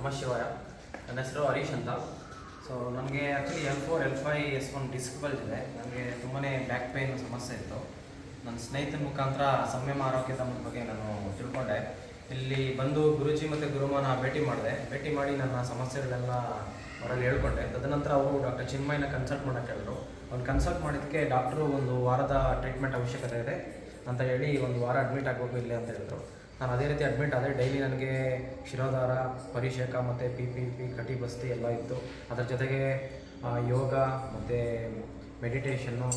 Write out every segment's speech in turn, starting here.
ನಮ ಶಿವಾಯ. ನನ್ನ ಹೆಸರು ಹರೀಶ್ ಅಂತ. ಸೊ ನನಗೆ actually L4 L5 S1 disc bulge ಇದೆ. ನನಗೆ ತುಂಬಾ ಬ್ಯಾಕ್ ಪೇನ್ ಸಮಸ್ಯೆ ಇತ್ತು. ನನ್ನ ಸ್ನೇಹಿತನ ಮುಖಾಂತರ ಸಂಯಮ ಆರೋಗ್ಯದ ಬಗ್ಗೆ ನಾನು ತಿಳ್ಕೊಂಡೆ. ಇಲ್ಲಿ ಬಂದು ಗುರುಜಿ ಮತ್ತು ಗುರುಮಾನ ಭೇಟಿ ಮಾಡಿ ನನ್ನ ಸಮಸ್ಯೆಗಳೆಲ್ಲ ಅವರಲ್ಲಿ ಹೇಳ್ಕೊಂಡೆ. ತದನಂತರ ಅವರು ಡಾಕ್ಟರ್ ಚಿನ್ಮಯ್ಯನ ಕನ್ಸಲ್ಟ್ ಮಾಡೋಕ್ಕೆ ಹೇಳಿದ್ರು. ಅವ್ನು ಕನ್ಸಲ್ಟ್ ಮಾಡಿದ್ದಕ್ಕೆ ಡಾಕ್ಟ್ರು 1 ವಾರದ ಟ್ರೀಟ್ಮೆಂಟ್ ಅವಶ್ಯಕತೆ ಇದೆ ಅಂತ ಹೇಳಿ 1 ವಾರ ಅಡ್ಮಿಟ್ ಆಗಬೇಕು ಇಲ್ಲೇ ಅಂತ ಹೇಳಿದ್ರು. ನಾನು ಅದೇ ರೀತಿ ಅಡ್ಮಿಟ್ ಆದರೆ ಡೈಲಿ ನನಗೆ ಶಿರೋಧಾರ, ಪರಿಷೇಕ ಮತ್ತು ಪಿ ಕಟಿ ಬಸ್ತಿ ಎಲ್ಲ ಇತ್ತು. ಅದರ ಜೊತೆಗೆ ಯೋಗ ಮತ್ತು ಮೆಡಿಟೇಷನ್ನು,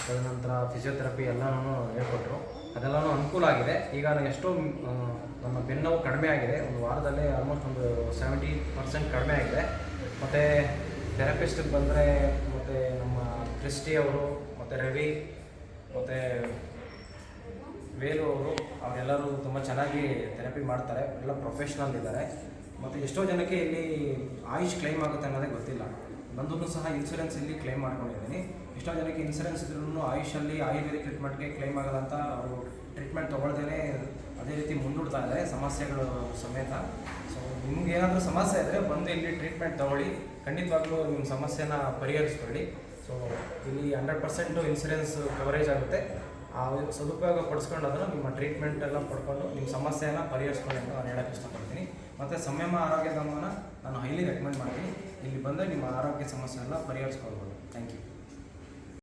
ತದನಂತರ ಫಿಸಿಯೋಥೆರಪಿ ಎಲ್ಲನೂ ಹೇಳ್ಕೊಟ್ರು. ಅದೆಲ್ಲನೂ ಅನುಕೂಲ ಆಗಿದೆ. ಈಗ ಎಷ್ಟೋ ನನ್ನ ಬೆನ್ನೋವು ಕಡಿಮೆ ಆಗಿದೆ. 1 ವಾರದಲ್ಲೇ ಆಲ್ಮೋಸ್ಟ್ ಒಂದು 70% ಕಡಿಮೆ ಆಗಿದೆ. ಮತ್ತು ಥೆರಪಿಸ್ಟಿಗೆ ಬಂದರೆ ಮತ್ತು ನಮ್ಮ ಕ್ರಿಸ್ಟಿ ಅವರು ಮತ್ತು ರವಿ ಮತ್ತು ವೇಲು ಅವರೆಲ್ಲರೂ ತುಂಬ ಚೆನ್ನಾಗಿ ಥೆರಪಿ ಮಾಡ್ತಾರೆ. ಎಲ್ಲ ಪ್ರೊಫೆಷ್ನಲ್ ಇದ್ದಾರೆ. ಮತ್ತು ಎಷ್ಟೋ ಜನಕ್ಕೆ ಇಲ್ಲಿ ಆಯುಷ್ ಕ್ಲೈಮ್ ಆಗುತ್ತೆ ಅನ್ನೋದೇ ಗೊತ್ತಿಲ್ಲ. ನಂದೂ ಸಹ ಇನ್ಸೂರೆನ್ಸ್ ಇಲ್ಲಿ ಕ್ಲೈಮ್ ಮಾಡ್ಕೊಂಡಿದ್ದೀನಿ. ಎಷ್ಟೋ ಜನಕ್ಕೆ ಇನ್ಸೂರೆನ್ಸ್ ಇದ್ರೂ ಆಯುಷಲ್ಲಿ ಆಯುರ್ವೇದಿಕ್ ಟ್ರೀಟ್ಮೆಂಟ್ಗೆ ಕ್ಲೈಮ್ ಆಗೋಲ್ಲ ಅಂತ ಅವರು ಟ್ರೀಟ್ಮೆಂಟ್ ತೊಗೊಳ್ದೇ ಅದೇ ರೀತಿ ಮುಂದೂಡ್ತಾ ಇದ್ದಾರೆ ಸಮಸ್ಯೆಗಳು ಸಮೇತ. ಸೊ ನಿಮ್ಗೆ ಏನಾದರೂ ಸಮಸ್ಯೆ ಇದ್ದರೆ ಬಂದು ಇಲ್ಲಿ ಟ್ರೀಟ್ಮೆಂಟ್ ತೊಗೊಳ್ಳಿ. ಖಂಡಿತವಾಗ್ಲೂ ನಿಮ್ಮ ಸಮಸ್ಯೆನ ಪರಿಹರಿಸ್ಕೊಳ್ಳಿ. ಸೊ ಇಲ್ಲಿ 100% ಇನ್ಸೂರೆನ್ಸ್ ಕವರೇಜ್ ಆಗುತ್ತೆ. ಆ ಸದುಪಯೋಗ ಪಡಿಸ್ಕೊಂಡು ಅದನ್ನು ನಿಮ್ಮ ಟ್ರೀಟ್ಮೆಂಟ್ ಎಲ್ಲ ಪಡ್ಕೊಂಡು ನಿಮ್ಮ ಸಮಸ್ಯೆಯನ್ನು ಪರಿಹರಿಸ್ಕೊಳ್ಳಿ ಅಂತ ನಾನು ಹೇಳೋಕ್ಕೆ ಇಷ್ಟಪಡ್ತೀನಿ. ಮತ್ತು ಸಂಯಮ ಆರೋಗ್ಯಧಾಮನ ನಾನು ಹೈಲಿ ರೆಕಮೆಂಡ್ ಮಾಡ್ತೀನಿ. ಇಲ್ಲಿ ಬಂದರೆ ನಿಮ್ಮ ಆರೋಗ್ಯ ಸಮಸ್ಯೆ ಎಲ್ಲ ಪರಿಹರಿಸ್ಕೊಳ್ಬೋದು. Thank you.